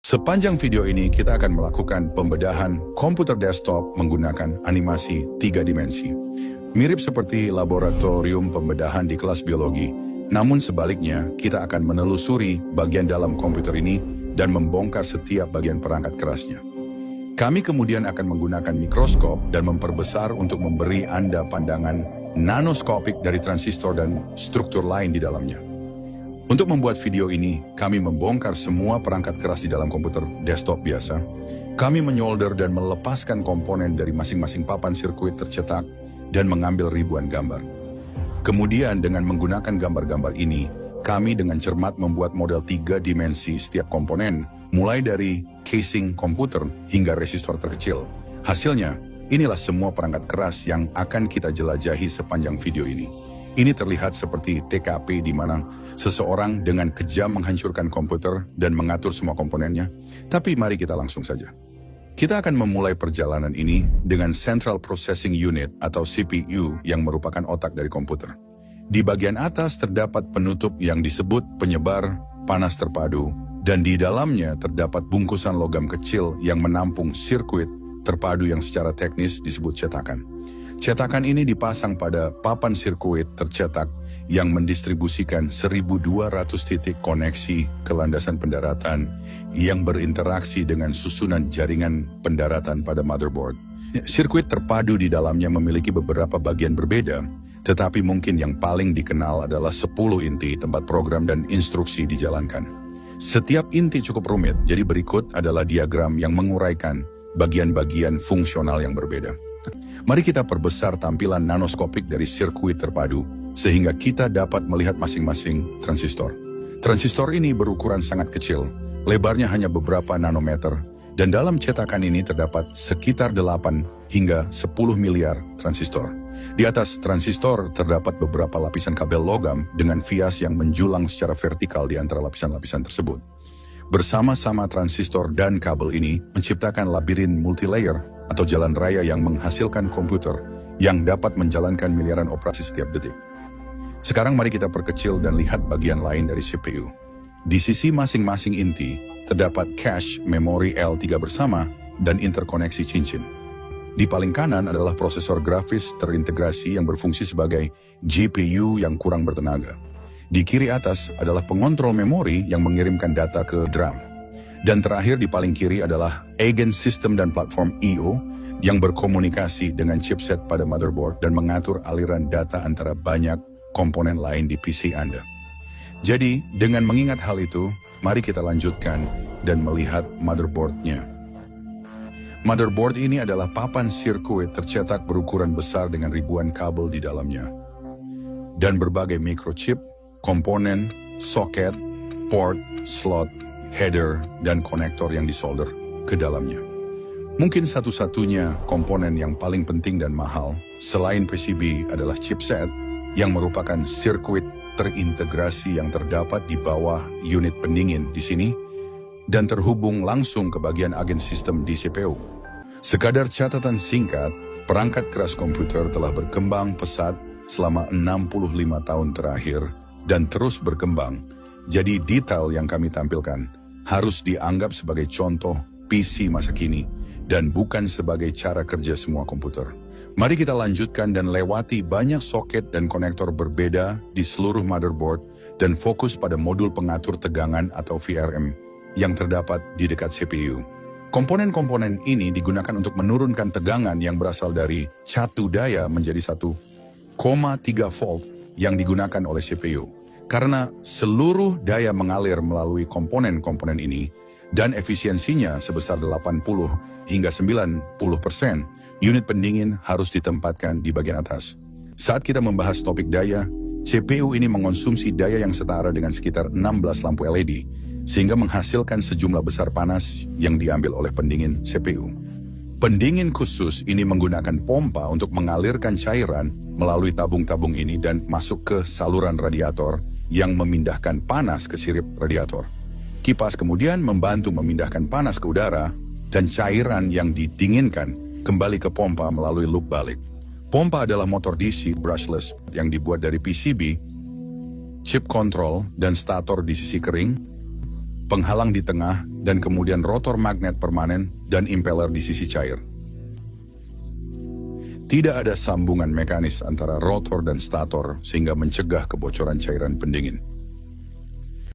Sepanjang video ini kita akan melakukan pembedahan komputer desktop menggunakan animasi 3 dimensi. Mirip seperti laboratorium pembedahan di kelas biologi, namun sebaliknya kita akan menelusuri bagian dalam komputer ini dan membongkar setiap bagian perangkat kerasnya. Kami kemudian akan menggunakan mikroskop dan memperbesar untuk memberi Anda pandangan nanoskopik dari transistor dan struktur lain di dalamnya. Untuk membuat video ini, kami membongkar semua perangkat keras di dalam komputer desktop biasa. Kami menyolder dan melepaskan komponen dari masing-masing papan sirkuit tercetak dan mengambil ribuan gambar. Kemudian dengan menggunakan gambar-gambar ini, kami dengan cermat membuat model 3 dimensi setiap komponen, mulai dari casing komputer hingga resistor terkecil. Hasilnya, inilah semua perangkat keras yang akan kita jelajahi sepanjang video ini. Ini terlihat seperti TKP di mana seseorang dengan kejam menghancurkan komputer dan mengatur semua komponennya. Tapi mari kita langsung saja. Kita akan memulai perjalanan ini dengan Central Processing Unit atau CPU yang merupakan otak dari komputer. Di bagian atas terdapat penutup yang disebut penyebar panas terpadu dan di dalamnya terdapat bungkusan logam kecil yang menampung sirkuit terpadu yang secara teknis disebut cetakan. Cetakan ini dipasang pada papan sirkuit tercetak yang mendistribusikan 1.200 titik koneksi ke landasan pendaratan yang berinteraksi dengan susunan jaringan pendaratan pada motherboard. Sirkuit terpadu di dalamnya memiliki beberapa bagian berbeda, tetapi mungkin yang paling dikenal adalah 10 inti tempat program dan instruksi dijalankan. Setiap inti cukup rumit, jadi berikut adalah diagram yang menguraikan bagian-bagian fungsional yang berbeda. Mari kita perbesar tampilan nanoskopik dari sirkuit terpadu, sehingga kita dapat melihat masing-masing transistor. Transistor ini berukuran sangat kecil, lebarnya hanya beberapa nanometer, dan dalam cetakan ini terdapat sekitar 8 hingga 10 miliar transistor. Di atas transistor terdapat beberapa lapisan kabel logam dengan vias yang menjulang secara vertikal di antara lapisan-lapisan tersebut. Bersama-sama transistor dan kabel ini menciptakan labirin multilayer atau jalan raya yang menghasilkan komputer yang dapat menjalankan miliaran operasi setiap detik. Sekarang mari kita perkecil dan lihat bagian lain dari CPU. Di sisi masing-masing inti, terdapat cache memori L3 bersama dan interkoneksi cincin. Di paling kanan adalah prosesor grafis terintegrasi yang berfungsi sebagai GPU yang kurang bertenaga. Di kiri atas adalah pengontrol memori yang mengirimkan data ke DRAM. Dan terakhir di paling kiri adalah Eigen System dan platform I/O yang berkomunikasi dengan chipset pada motherboard dan mengatur aliran data antara banyak komponen lain di PC Anda. Jadi, dengan mengingat hal itu, mari kita lanjutkan dan melihat motherboard-nya. Motherboard ini adalah papan sirkuit tercetak berukuran besar dengan ribuan kabel di dalamnya. Dan berbagai microchip, komponen, soket, port, slot, header, dan konektor yang disolder ke dalamnya. Mungkin satu-satunya komponen yang paling penting dan mahal selain PCB adalah chipset yang merupakan sirkuit terintegrasi yang terdapat di bawah unit pendingin di sini dan terhubung langsung ke bagian agen sistem di CPU. Sekadar catatan singkat, perangkat keras komputer telah berkembang pesat selama 65 tahun terakhir dan terus berkembang. Jadi detail yang kami tampilkan harus dianggap sebagai contoh PC masa kini dan bukan sebagai cara kerja semua komputer. Mari kita lanjutkan dan lewati banyak soket dan konektor berbeda di seluruh motherboard dan fokus pada modul pengatur tegangan atau VRM yang terdapat di dekat CPU. Komponen-komponen ini digunakan untuk menurunkan tegangan yang berasal dari 1 daya menjadi 1,3 volt yang digunakan oleh CPU. Karena seluruh daya mengalir melalui komponen-komponen ini dan efisiensinya sebesar 80 hingga 90%, unit pendingin harus ditempatkan di bagian atas. Saat kita membahas topik daya, CPU ini mengonsumsi daya yang setara dengan sekitar 16 lampu LED, sehingga menghasilkan sejumlah besar panas yang diambil oleh pendingin CPU. Pendingin khusus ini menggunakan pompa untuk mengalirkan cairan melalui tabung-tabung ini dan masuk ke saluran radiator yang memindahkan panas ke sirip radiator. Kipas kemudian membantu memindahkan panas ke udara dan cairan yang didinginkan kembali ke pompa melalui loop balik. Pompa adalah motor DC brushless yang dibuat dari PCB, chip control, dan stator di sisi kering, penghalang di tengah, dan kemudian rotor magnet permanen dan impeller di sisi cair. Tidak ada sambungan mekanis antara rotor dan stator sehingga mencegah kebocoran cairan pendingin.